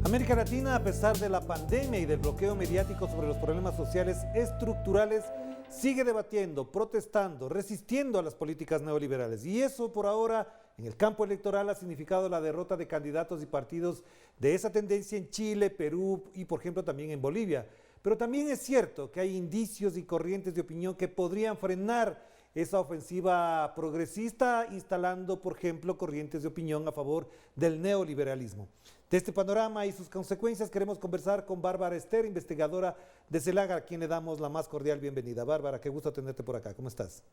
América Latina, a pesar de la pandemia y del bloqueo mediático sobre los problemas sociales estructurales, sigue debatiendo, protestando, resistiendo a las políticas neoliberales. Y eso, por ahora, en el campo electoral ha significado la derrota de candidatos y partidos de esa tendencia en Chile, Perú y, por ejemplo, también en Bolivia. Pero también es cierto que hay indicios y corrientes de opinión que podrían frenar esa ofensiva progresista, instalando, por ejemplo, corrientes de opinión a favor del neoliberalismo. De este panorama y sus consecuencias queremos conversar con Bárbara Ester, investigadora de CELAC, a quien le damos la más cordial bienvenida. Bárbara, qué gusto tenerte por acá. ¿Cómo estás?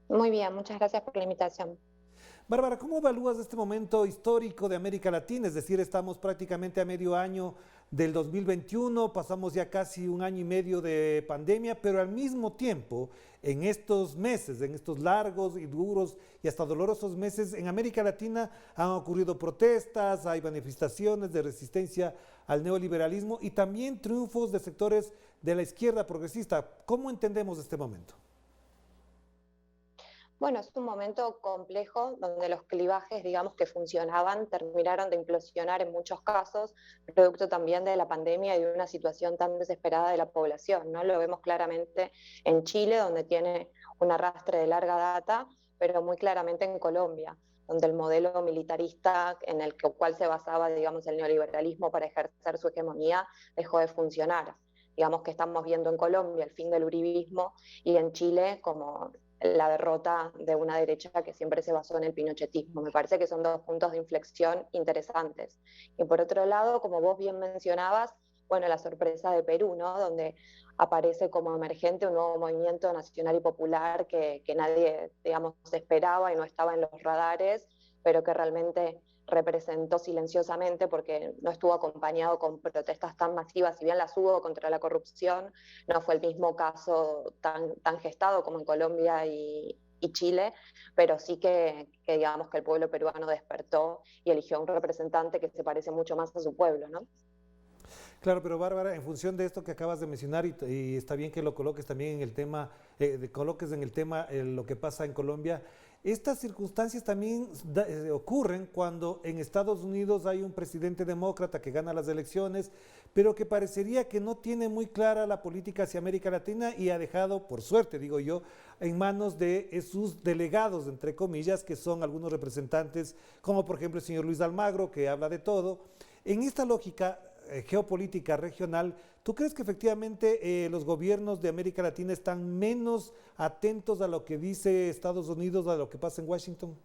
Muy bien, muchas gracias por la invitación. Bárbara, ¿cómo evalúas este momento histórico de América Latina? Es decir, estamos prácticamente a medio año del 2021, pasamos ya casi un año y medio de pandemia, pero al mismo tiempo, en estos meses, en estos largos y duros y hasta dolorosos meses, en América Latina han ocurrido protestas, hay manifestaciones de resistencia al neoliberalismo y también triunfos de sectores de la izquierda progresista. ¿Cómo entendemos este momento? Bueno, es un momento complejo donde los clivajes, digamos, que funcionaban terminaron de implosionar en muchos casos, producto también de la pandemia y de una situación tan desesperada de la población, ¿no? Lo vemos claramente en Chile, donde tiene un arrastre de larga data, pero muy claramente en Colombia, donde el modelo militarista en el cual se basaba, digamos, el neoliberalismo para ejercer su hegemonía dejó de funcionar. Digamos que estamos viendo en Colombia el fin del uribismo y en Chile como la derrota de una derecha que siempre se basó en el pinochetismo. Me parece que son dos puntos de inflexión interesantes. Y por otro lado, como vos bien mencionabas, bueno, la sorpresa de Perú, ¿no? Donde aparece como emergente un nuevo movimiento nacional y popular que nadie, digamos, esperaba y no estaba en los radares, pero que realmente representó silenciosamente porque no estuvo acompañado con protestas tan masivas, si bien las hubo contra la corrupción, no fue el mismo caso tan gestado como en Colombia y Chile, pero sí que digamos que el pueblo peruano despertó y eligió a un representante que se parece mucho más a su pueblo, ¿no? Claro, pero Bárbara, en función de esto que acabas de mencionar, y está bien que lo coloques también en el tema, coloques en el tema lo que pasa en Colombia, estas circunstancias también ocurren cuando en Estados Unidos hay un presidente demócrata que gana las elecciones, pero que parecería que no tiene muy clara la política hacia América Latina y ha dejado, por suerte digo yo, en manos de sus delegados, entre comillas, que son algunos representantes, como por ejemplo el señor Luis Almagro, que habla de todo. En esta lógica geopolítica regional, ¿tú crees que efectivamente los gobiernos de América Latina están menos atentos a lo que dice Estados Unidos, a lo que pasa en Washington?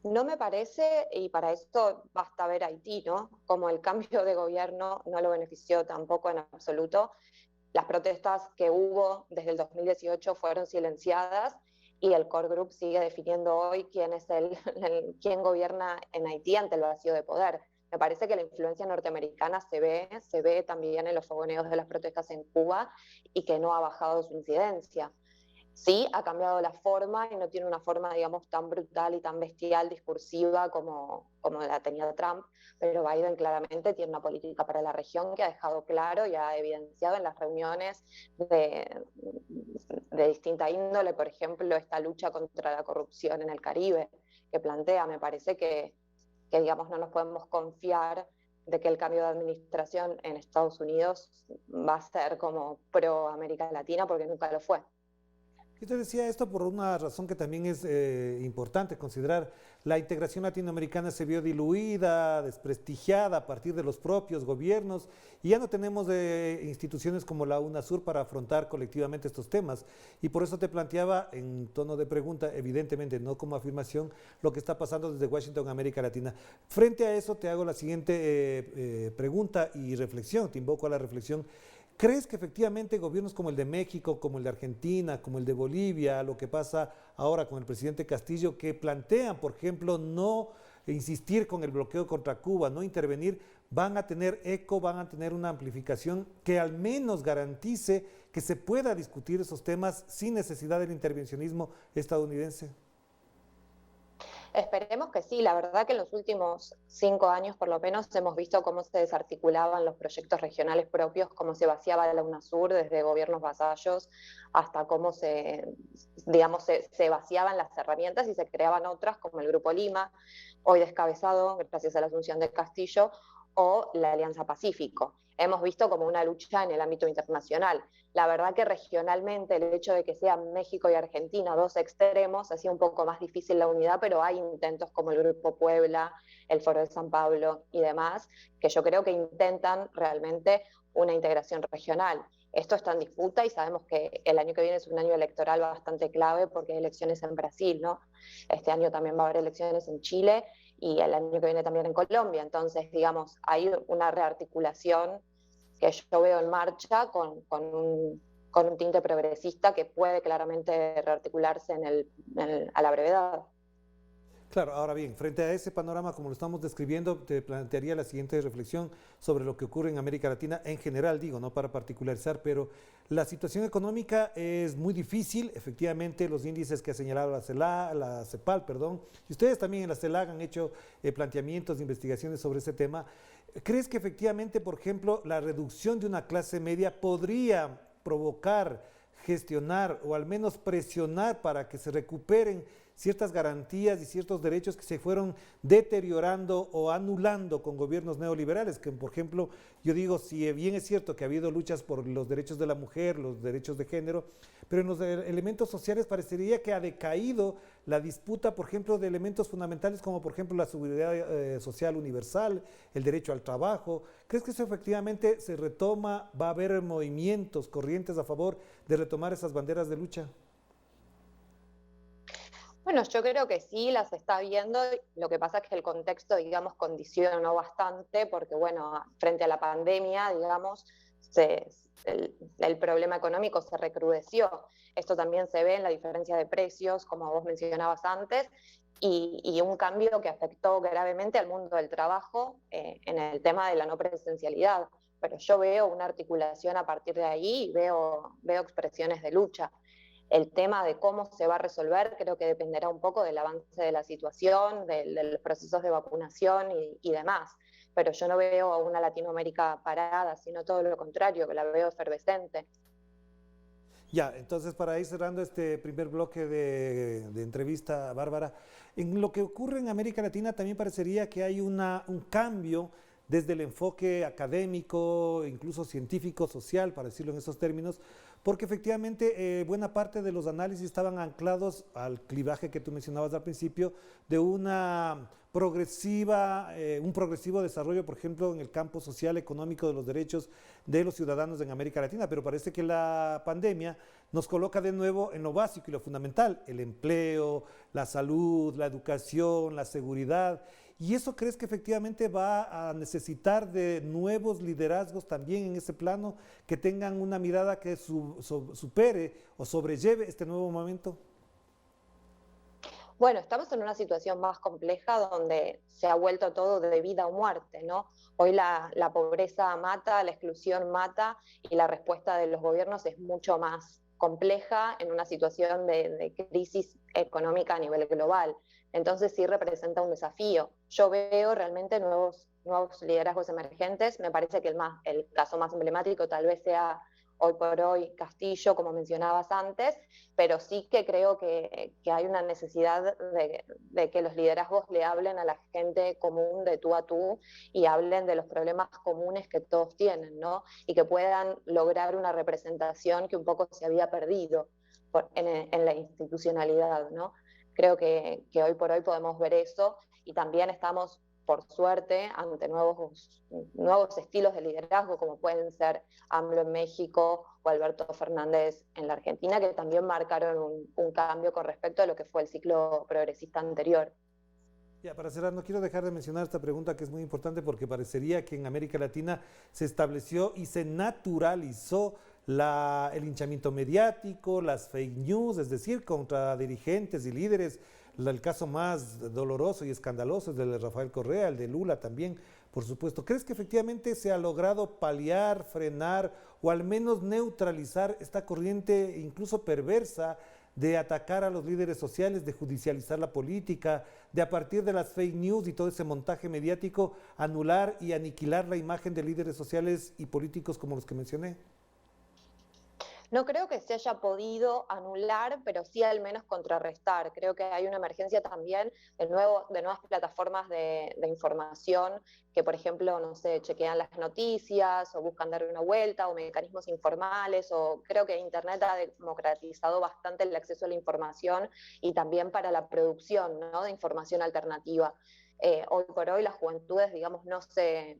No me parece, y para esto basta ver Haití, ¿no? Como el cambio de gobierno no lo benefició tampoco en absoluto. Las protestas que hubo desde el 2018 fueron silenciadas y el Core Group sigue definiendo hoy quién es quién gobierna en Haití ante el vacío de poder. Me parece que la influencia norteamericana se ve también en los fogoneos de las protestas en Cuba y que no ha bajado su incidencia. Sí, ha cambiado la forma y no tiene una forma, digamos, tan brutal y tan bestial, discursiva como la tenía Trump, pero Biden claramente tiene una política para la región que ha dejado claro y ha evidenciado en las reuniones de distinta índole, por ejemplo, esta lucha contra la corrupción en el Caribe que plantea. Me parece que digamos, no nos podemos confiar de que el cambio de administración en Estados Unidos va a ser como pro América Latina, porque nunca lo fue. Yo te decía esto por una razón que también es importante considerar. La integración latinoamericana se vio diluida, desprestigiada a partir de los propios gobiernos y ya no tenemos instituciones como la UNASUR para afrontar colectivamente estos temas. Y por eso te planteaba en tono de pregunta, evidentemente no como afirmación, lo que está pasando desde Washington a América Latina. Frente a eso te hago la siguiente pregunta y reflexión, te invoco a la reflexión. ¿Crees que efectivamente gobiernos como el de México, como el de Argentina, como el de Bolivia, lo que pasa ahora con el presidente Castillo, que plantean, por ejemplo, no insistir con el bloqueo contra Cuba, no intervenir, van a tener eco, van a tener una amplificación que al menos garantice que se pueda discutir esos temas sin necesidad del intervencionismo estadounidense? Esperemos que sí, la verdad que en los últimos 5 años por lo menos hemos visto cómo se desarticulaban los proyectos regionales propios, cómo se vaciaba la UNASUR desde gobiernos vasallos hasta cómo digamos, se vaciaban las herramientas y se creaban otras como el Grupo Lima, hoy descabezado gracias a la asunción de Castillo, o la Alianza Pacífico. Hemos visto como una lucha en el ámbito internacional. La verdad que regionalmente el hecho de que sean México y Argentina dos extremos hacía un poco más difícil la unidad, pero hay intentos como el Grupo Puebla, el Foro de San Pablo y demás, que yo creo que intentan realmente una integración regional. Esto está en disputa y sabemos que el año que viene es un año electoral bastante clave porque hay elecciones en Brasil, ¿no? Este año también va a haber elecciones en Chile y el año que viene también en Colombia. Entonces, digamos, hay una rearticulación que yo veo en marcha con un tinte progresista que puede claramente rearticularse a la brevedad. Claro, ahora bien, frente a ese panorama como lo estamos describiendo, te plantearía la siguiente reflexión sobre lo que ocurre en América Latina en general, digo, no para particularizar, pero la situación económica es muy difícil, efectivamente los índices que ha señalado la CEPAL, perdón, y ustedes también en la CELAC han hecho planteamientos, investigaciones sobre ese tema. ¿Crees que efectivamente, por ejemplo, la reducción de una clase media podría provocar, gestionar o al menos presionar para que se recuperen ciertas garantías y ciertos derechos que se fueron deteriorando o anulando con gobiernos neoliberales? Que, por ejemplo, yo digo, si bien es cierto que ha habido luchas por los derechos de la mujer, los derechos de género, pero en los elementos sociales parecería que ha decaído la disputa, por ejemplo, de elementos fundamentales como, por ejemplo, la seguridad social universal, el derecho al trabajo. ¿Crees que eso efectivamente se retoma? ¿Va a haber movimientos, corrientes a favor de retomar esas banderas de lucha? Bueno, yo creo que sí las está viendo, lo que pasa es que el contexto, digamos, condicionó bastante, porque bueno, frente a la pandemia, digamos, el problema económico se recrudeció. Esto también se ve en la diferencia de precios, como vos mencionabas antes, y un cambio que afectó gravemente al mundo del trabajo en el tema de la no presencialidad. Pero yo veo una articulación a partir de ahí y veo expresiones de lucha. El tema de cómo se va a resolver creo que dependerá un poco del avance de la situación, de los procesos de vacunación y demás. Pero yo no veo a una Latinoamérica parada, sino todo lo contrario, que la veo efervescente. Ya, entonces para ir cerrando este primer bloque de entrevista, Bárbara, en lo que ocurre en América Latina también parecería que hay un cambio desde el enfoque académico, incluso científico, social, para decirlo en esos términos, porque efectivamente buena parte de los análisis estaban anclados al clivaje que tú mencionabas al principio de una un progresivo desarrollo, por ejemplo, en el campo social, económico de los derechos de los ciudadanos en América Latina, pero parece que la pandemia nos coloca de nuevo en lo básico y lo fundamental, el empleo, la salud, la educación, la seguridad. ¿Y eso crees que efectivamente va a necesitar de nuevos liderazgos también en ese plano, que tengan una mirada que supere o sobrelleve este nuevo momento? Bueno, estamos en una situación más compleja donde se ha vuelto todo de vida o muerte, ¿no? Hoy la pobreza mata, la exclusión mata y la respuesta de los gobiernos es mucho más compleja en una situación de crisis económica a nivel global. Entonces sí representa un desafío. Yo veo realmente nuevos liderazgos emergentes. Me parece que el caso más emblemático tal vez sea hoy por hoy Castillo, como mencionabas antes, pero sí que creo que hay una necesidad de que los liderazgos le hablen a la gente común de tú a tú y hablen de los problemas comunes que todos tienen, ¿no? Y que puedan lograr una representación que un poco se había perdido en la institucionalidad, ¿no? Creo que hoy por hoy podemos ver eso y también estamos por suerte, ante nuevos estilos de liderazgo, como pueden ser AMLO en México o Alberto Fernández en la Argentina, que también marcaron un cambio con respecto a lo que fue el ciclo progresista anterior. Ya, para cerrar, no quiero dejar de mencionar esta pregunta que es muy importante porque parecería que en América Latina se estableció y se naturalizó el linchamiento mediático, las fake news, es decir, contra dirigentes y líderes. El caso más doloroso y escandaloso es el de Rafael Correa, el de Lula también, por supuesto. ¿Crees que efectivamente se ha logrado paliar, frenar o al menos neutralizar esta corriente incluso perversa de atacar a los líderes sociales, de judicializar la política, de a partir de las fake news y todo ese montaje mediático anular y aniquilar la imagen de líderes sociales y políticos como los que mencioné? No creo que se haya podido anular, pero sí al menos contrarrestar. Creo que hay una emergencia también de nuevas plataformas de información que, por ejemplo, no sé, chequean las noticias o buscan dar una vuelta o mecanismos informales. O creo que Internet ha democratizado bastante el acceso a la información y también para la producción, ¿no?, de información alternativa. Hoy por hoy las juventudes, digamos, no se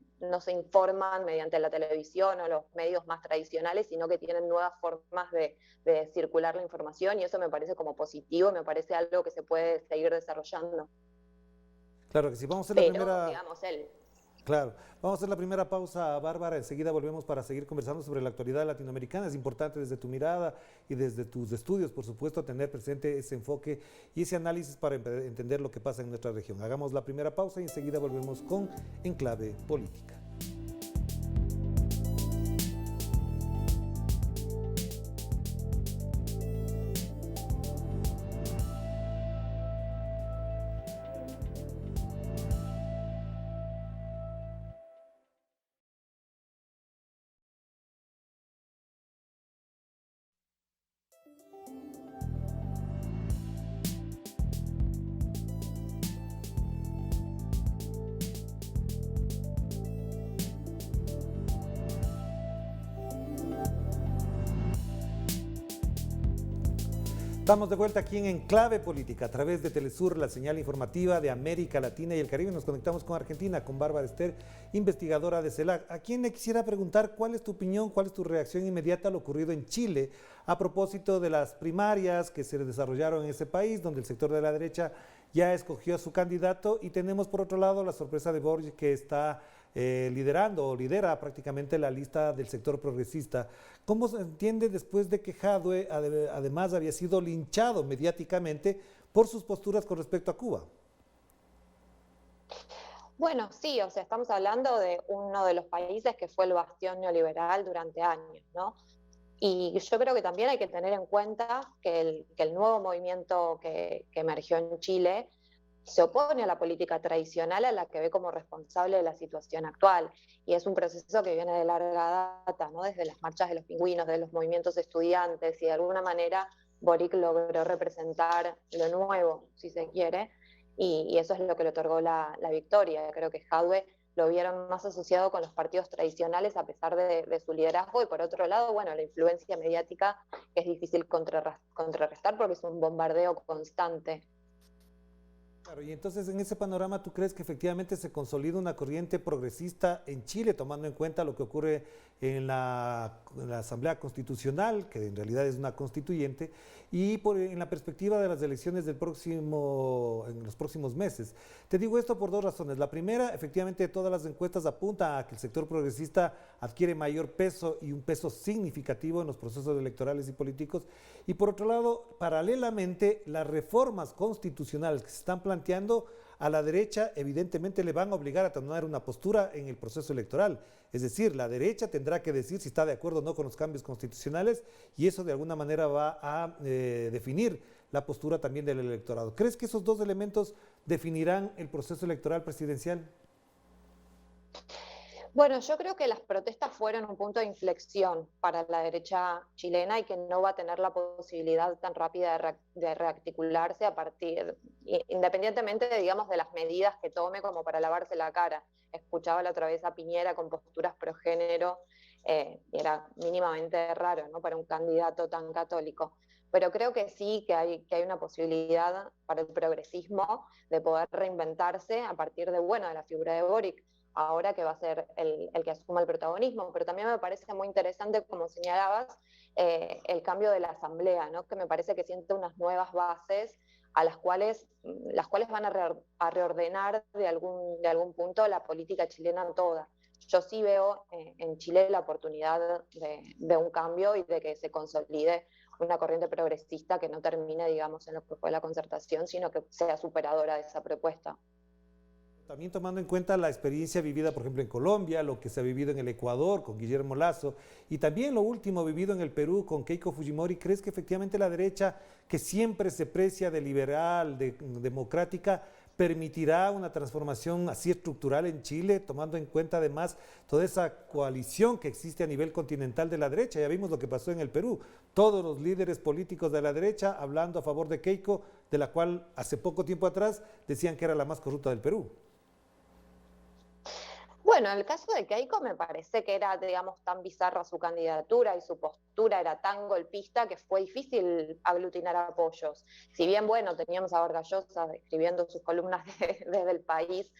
informan mediante la televisión o los medios más tradicionales, sino que tienen nuevas formas de circular la información y eso me parece como positivo, me parece algo que se puede seguir desarrollando. Claro que sí, vamos a hacer la Pero, primera. digamos, Claro, vamos a hacer la primera pausa, Bárbara, enseguida volvemos para seguir conversando sobre la actualidad latinoamericana. Es importante desde tu mirada y desde tus estudios, por supuesto, tener presente ese enfoque y ese análisis para entender lo que pasa en nuestra región. Hagamos la primera pausa y enseguida volvemos con Enclave Política. Estamos de vuelta aquí en Enclave Política, a través de Telesur, la señal informativa de América Latina y el Caribe. Nos conectamos con Argentina, con Bárbara Ester, investigadora de CELAC. A quien le quisiera preguntar cuál es tu opinión, cuál es tu reacción inmediata a lo ocurrido en Chile a propósito de las primarias que se desarrollaron en ese país, donde el sector de la derecha ya escogió a su candidato, y tenemos por otro lado la sorpresa de Boric, que está liderando o lidera prácticamente la lista del sector progresista. ¿Cómo se entiende después de que Jadwe además había sido linchado mediáticamente por sus posturas con respecto a Cuba? bueno, sí, o sea, estamos hablando de uno de los países que fue el bastión neoliberal durante años, ¿no? Y yo creo que también hay que tener en cuenta que el nuevo movimiento que emergió en Chile se opone a la política tradicional a la que ve como responsable de la situación actual. Y es un proceso que viene de larga data, ¿no?, desde las marchas de los pingüinos, de los movimientos estudiantes, y de alguna manera Boric logró representar lo nuevo, si se quiere, y eso es lo que le otorgó la victoria. Creo que Jadwe lo vieron más asociado con los partidos tradicionales a pesar de su liderazgo, y por otro lado, bueno, la influencia mediática que es difícil contrarrestar porque es un bombardeo constante. Claro, y entonces en ese panorama, ¿tú crees que efectivamente se consolida una corriente progresista en Chile, tomando en cuenta lo que ocurre en la Asamblea Constitucional, que en realidad es una constituyente, y en la perspectiva de las elecciones en los próximos meses? Te digo esto por dos razones. La primera, efectivamente, todas las encuestas apuntan a que el sector progresista adquiere mayor peso y un peso significativo en los procesos electorales y políticos. Y por otro lado, paralelamente, las reformas constitucionales que se están planteando a la derecha evidentemente le van a obligar a tomar una postura en el proceso electoral. Es decir, la derecha tendrá que decir si está de acuerdo o no con los cambios constitucionales, y eso de alguna manera va a definir la postura también del electorado. ¿Crees que esos dos elementos definirán el proceso electoral presidencial? Bueno, yo creo que las protestas fueron un punto de inflexión para la derecha chilena y que no va a tener la posibilidad tan rápida de rearticularse independientemente, digamos, de las medidas que tome como para lavarse la cara. Escuchaba la otra vez a Piñera con posturas progénero, y era mínimamente raro, ¿no?, para un candidato tan católico. Pero creo que sí, que hay una posibilidad para el progresismo de poder reinventarse a partir de, bueno, de la figura de Boric, ahora que va a ser el que asuma el protagonismo. Pero también me parece muy interesante, como señalabas, el cambio de la Asamblea, ¿no?, que me parece que siente unas nuevas bases a las cuales van a reordenar de algún punto la política chilena toda. yo sí veo en Chile la oportunidad de un cambio y de que se consolide una corriente progresista que no termine, digamos, en lo que fue la concertación, sino que sea superadora de esa propuesta. También tomando en cuenta la experiencia vivida, por ejemplo, en Colombia, lo que se ha vivido en el Ecuador con Guillermo Lasso y también lo último vivido en el Perú con Keiko Fujimori, ¿crees que efectivamente la derecha, que siempre se precia de liberal, de democrática, permitirá una transformación así estructural en Chile, tomando en cuenta además toda esa coalición que existe a nivel continental de la derecha? Ya vimos lo que pasó en el Perú, todos los líderes políticos de la derecha hablando a favor de Keiko, de la cual hace poco tiempo atrás decían que era la más corrupta del Perú. Bueno, en el caso de Keiko me parece que era, digamos, tan bizarra su candidatura y su postura era tan golpista que fue difícil aglutinar apoyos. Si bien, bueno, teníamos a Vargas Llosa escribiendo sus columnas desde el país,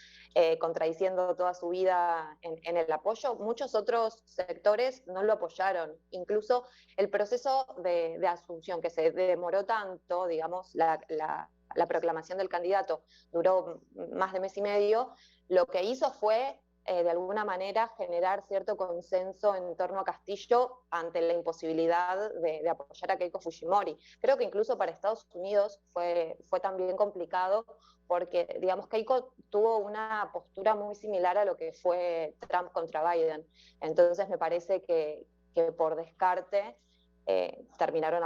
contradiciendo toda su vida en el apoyo, muchos otros sectores no lo apoyaron. Incluso el proceso de asunción, que se demoró tanto, digamos, la proclamación del candidato duró más de mes y medio, lo que hizo fue de alguna manera generar cierto consenso en torno a Castillo ante la imposibilidad de apoyar a Keiko Fujimori. Creo que incluso para Estados Unidos fue también complicado porque, digamos, Keiko tuvo una postura muy similar a lo que fue Trump contra Biden. Entonces me parece que por descarte terminaron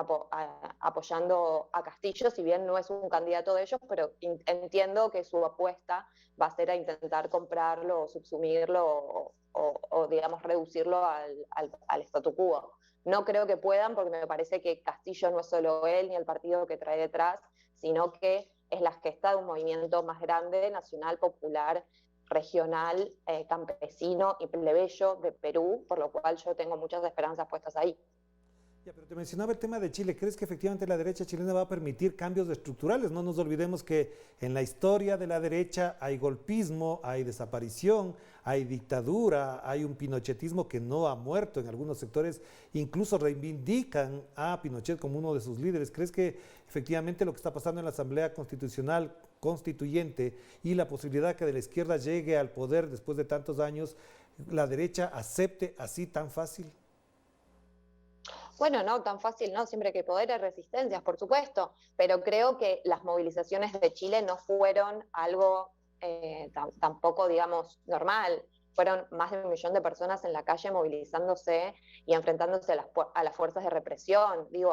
apoyando a Castillo, si bien no es un candidato de ellos, pero entiendo que su apuesta va a ser a intentar comprarlo o subsumirlo o digamos, reducirlo al statu quo. No creo que puedan, porque me parece que Castillo no es solo él ni el partido que trae detrás, sino que es la gesta de un movimiento más grande, nacional, popular, regional, campesino y plebeyo de Perú, por lo cual yo tengo muchas esperanzas puestas ahí. Ya, pero te mencionaba el tema de Chile. ¿Crees que efectivamente la derecha chilena va a permitir cambios estructurales? No nos olvidemos que en la historia de la derecha hay golpismo, hay desaparición, hay dictadura, hay un pinochetismo que no ha muerto en algunos sectores, incluso reivindican a Pinochet como uno de sus líderes. ¿Crees que efectivamente lo que está pasando en la Asamblea Constitucional Constituyente y la posibilidad que de la izquierda llegue al poder después de tantos años, la derecha acepte así tan fácil? Bueno, no, tan fácil, ¿no? Siempre que hay poder hay resistencias, por supuesto, pero creo que las movilizaciones de Chile no fueron algo tampoco, digamos, normal. Fueron más de 1 millón de personas en la calle movilizándose y enfrentándose a las fuerzas de represión. Digo,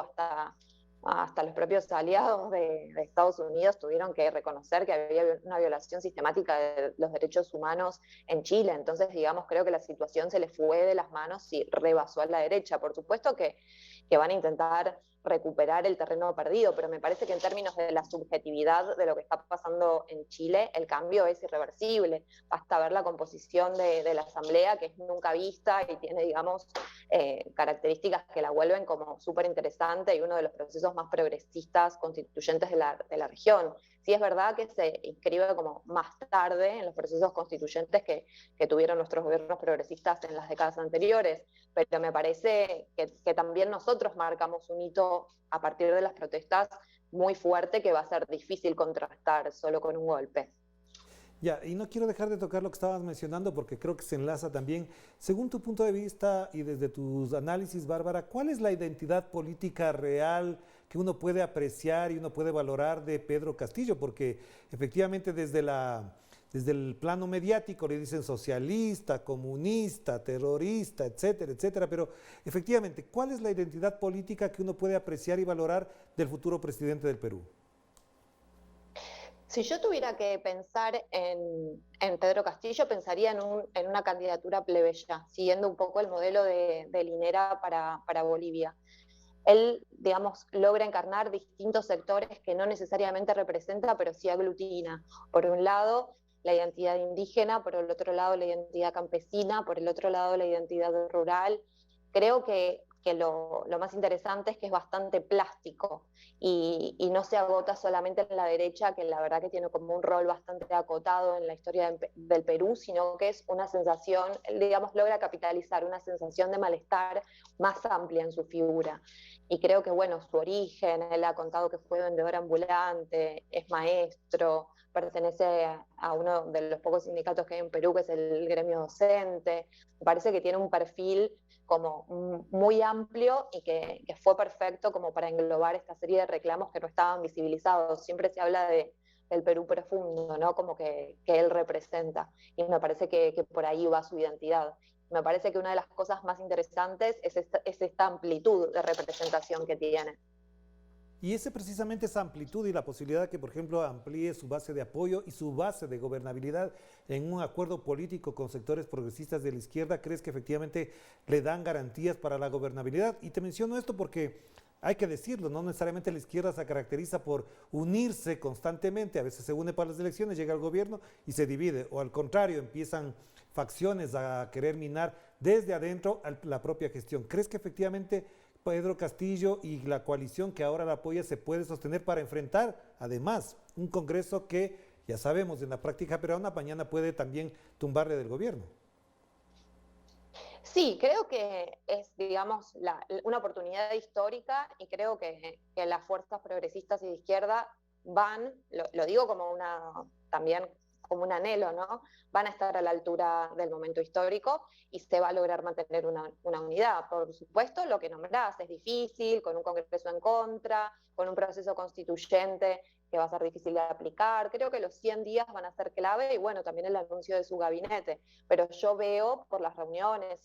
hasta los propios aliados de Estados Unidos tuvieron que reconocer que había una violación sistemática de los derechos humanos en Chile. Entonces, digamos, creo que la situación se le fue de las manos y rebasó a la derecha. Por supuesto que van a intentar recuperar el terreno perdido, pero me parece que en términos de la subjetividad de lo que está pasando en Chile, el cambio es irreversible. Basta ver la composición de la Asamblea, que es nunca vista y tiene, digamos, características que la vuelven como súper interesante y uno de los procesos más progresistas constituyentes de la región. Sí es verdad que se inscribe como más tarde en los procesos constituyentes que tuvieron nuestros gobiernos progresistas en las décadas anteriores, pero me parece que también nosotros marcamos un hito a partir de las protestas muy fuerte que va a ser difícil contrastar solo con un golpe. Ya, y no quiero dejar de tocar lo que estabas mencionando porque creo que se enlaza también. Según tu punto de vista y desde tus análisis, Bárbara, ¿cuál es la identidad política real que uno puede apreciar y uno puede valorar de Pedro Castillo? Porque efectivamente desde el plano mediático le dicen socialista, comunista, terrorista, etcétera, etcétera, pero efectivamente, ¿cuál es la identidad política que uno puede apreciar y valorar del futuro presidente del Perú? Si yo tuviera que pensar Pedro Castillo, pensaría en una candidatura plebeya, siguiendo un poco el modelo de Linera para Bolivia. Él, digamos, logra encarnar distintos sectores que no necesariamente representa, pero sí aglutina. Por un lado, la identidad indígena, por el otro lado, la identidad campesina, por el otro lado, la identidad rural. Creo que lo más interesante es que es bastante plástico y no se agota solamente en la derecha, que la verdad que tiene como un rol bastante acotado en la historia del Perú, sino que es una sensación, digamos, logra capitalizar una sensación de malestar más amplia en su figura. Y creo que, bueno, su origen, él ha contado que fue vendedor ambulante, es maestro, pertenece a uno de los pocos sindicatos que hay en Perú, que es el gremio docente. Me parece que tiene un perfil como muy amplio y que fue perfecto como para englobar esta serie de reclamos que no estaban visibilizados. Siempre se habla del Perú profundo, ¿no? Como que él representa. Y me parece que por ahí va su identidad. Me parece que una de las cosas más interesantes es esta amplitud de representación que tiene. Y ese precisamente esa amplitud y la posibilidad de que, por ejemplo, amplíe su base de apoyo y su base de gobernabilidad en un acuerdo político con sectores progresistas de la izquierda, ¿crees que efectivamente le dan garantías para la gobernabilidad? Y te menciono esto porque hay que decirlo, no necesariamente la izquierda se caracteriza por unirse constantemente, a veces se une para las elecciones, llega al gobierno y se divide, o al contrario, empiezan facciones a querer minar desde adentro la propia gestión. ¿Crees que efectivamente Pedro Castillo y la coalición que ahora la apoya se puede sostener para enfrentar, además, un Congreso que, ya sabemos, en la práctica peruana mañana puede también tumbarle del gobierno? Sí, creo que es, digamos, una oportunidad histórica y creo que las fuerzas progresistas y de izquierda lo digo como también como un anhelo, ¿no? Van a estar a la altura del momento histórico y se va a lograr mantener una unidad. Por supuesto, lo que nombrás es difícil, con un Congreso en contra, con un proceso constituyente que va a ser difícil de aplicar. Creo que los 100 días van a ser clave y bueno, también el anuncio de su gabinete. Pero yo veo por las reuniones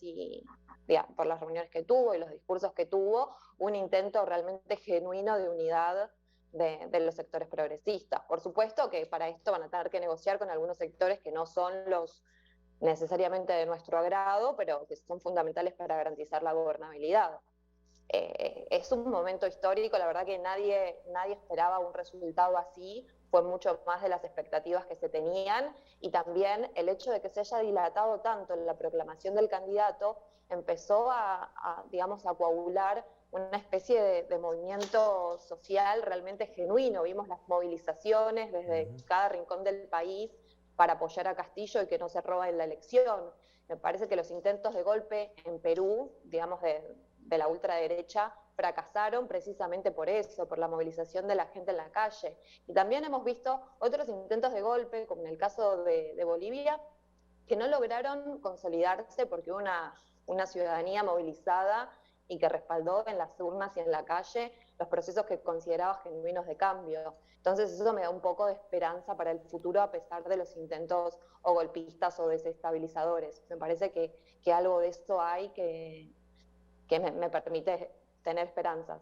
por las reuniones que tuvo y los discursos que tuvo, un intento realmente genuino de unidad de los sectores progresistas. Por supuesto que para esto van a tener que negociar con algunos sectores que no son los necesariamente de nuestro agrado, pero que son fundamentales para garantizar la gobernabilidad. Es un momento histórico, la verdad que nadie esperaba un resultado así, fue mucho más de las expectativas que se tenían y también el hecho de que se haya dilatado tanto en la proclamación del candidato empezó digamos, a coagular una especie de movimiento social realmente genuino. Vimos las movilizaciones desde cada rincón del país para apoyar a Castillo y que no se roba en la elección. Me parece que los intentos de golpe en Perú, digamos, de la ultraderecha, fracasaron precisamente por eso, por la movilización de la gente en la calle. Y también hemos visto otros intentos de golpe, como en el caso de Bolivia, que no lograron consolidarse porque hubo una ciudadanía movilizada y que respaldó en las urnas y en la calle los procesos que consideraba genuinos de cambio. Entonces eso me da un poco de esperanza para el futuro a pesar de los intentos o golpistas o desestabilizadores. Me parece que algo de esto hay que me permite tener esperanzas.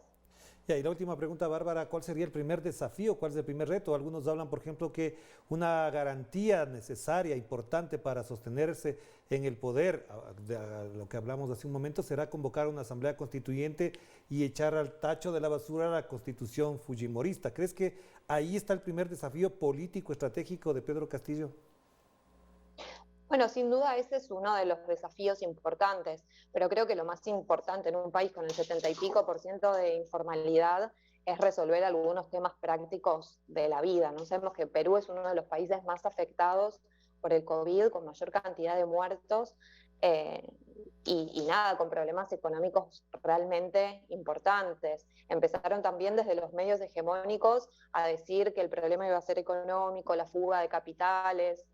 Y la última pregunta, Bárbara, ¿cuál sería el primer desafío? ¿Cuál es el primer reto? Algunos hablan, por ejemplo, que una garantía necesaria, importante para sostenerse en el poder, lo que hablamos hace un momento, será convocar una asamblea constituyente y echar al tacho de la basura la constitución fujimorista. ¿Crees que ahí está el primer desafío político, estratégico de Pedro Castillo? Bueno, sin duda ese es uno de los desafíos importantes, pero creo que lo más importante en un país con el 70 y pico por ciento de informalidad es resolver algunos temas prácticos de la vida. No sabemos que Perú es uno de los países más afectados por el COVID, con mayor cantidad de muertos eh, y nada, con problemas económicos realmente importantes. Empezaron también desde los medios hegemónicos a decir que el problema iba a ser económico, la fuga de capitales,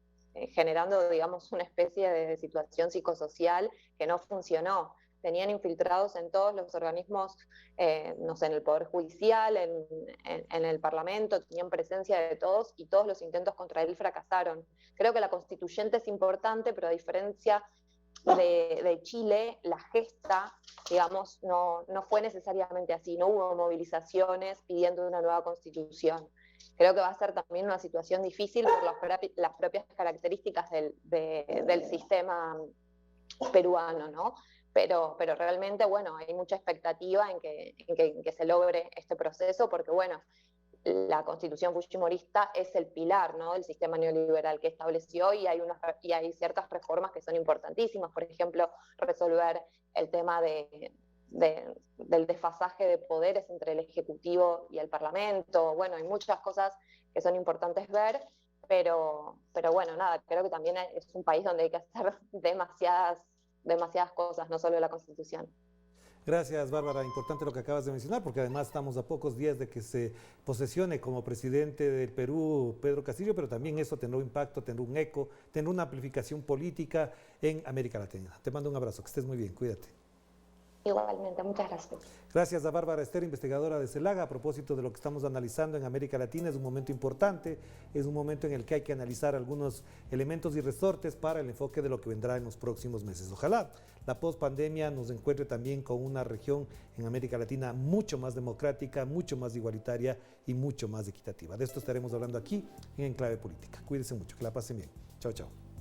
generando, digamos, una especie de situación psicosocial que no funcionó. Tenían infiltrados en todos los organismos, no sé, en el Poder Judicial, en el Parlamento, tenían presencia de todos y todos los intentos contra él fracasaron. Creo que la constituyente es importante, pero a diferencia de Chile, la gesta, digamos, no fue necesariamente así, no hubo movilizaciones pidiendo una nueva constitución. Creo que va a ser también una situación difícil por las propias características del sistema peruano, ¿no? Pero realmente, bueno, hay mucha expectativa en que se logre este proceso, porque, bueno, la constitución fujimorista es el pilar, ¿no?, del sistema neoliberal que estableció y hay ciertas reformas que son importantísimas, por ejemplo, resolver el tema del desfasaje de poderes entre el Ejecutivo y el Parlamento. Bueno, hay muchas cosas que son importantes ver, pero bueno, nada, creo que también es un país donde hay que hacer demasiadas cosas, no solo la Constitución. Gracias, Bárbara. Importante lo que acabas de mencionar, porque además estamos a pocos días de que se posesione como presidente del Perú Pedro Castillo, pero también eso tendrá un impacto, tendrá un eco, tendrá una amplificación política en América Latina. Te mando un abrazo, que estés muy bien, cuídate. Igualmente, muchas gracias. Gracias a Bárbara Ester, investigadora de CELAG. A propósito de lo que estamos analizando en América Latina, es un momento importante, es un momento en el que hay que analizar algunos elementos y resortes para el enfoque de lo que vendrá en los próximos meses. Ojalá la pospandemia nos encuentre también con una región en América Latina mucho más democrática, mucho más igualitaria y mucho más equitativa. De esto estaremos hablando aquí en Enclave Política. Cuídense mucho, que la pasen bien. Chao, chao.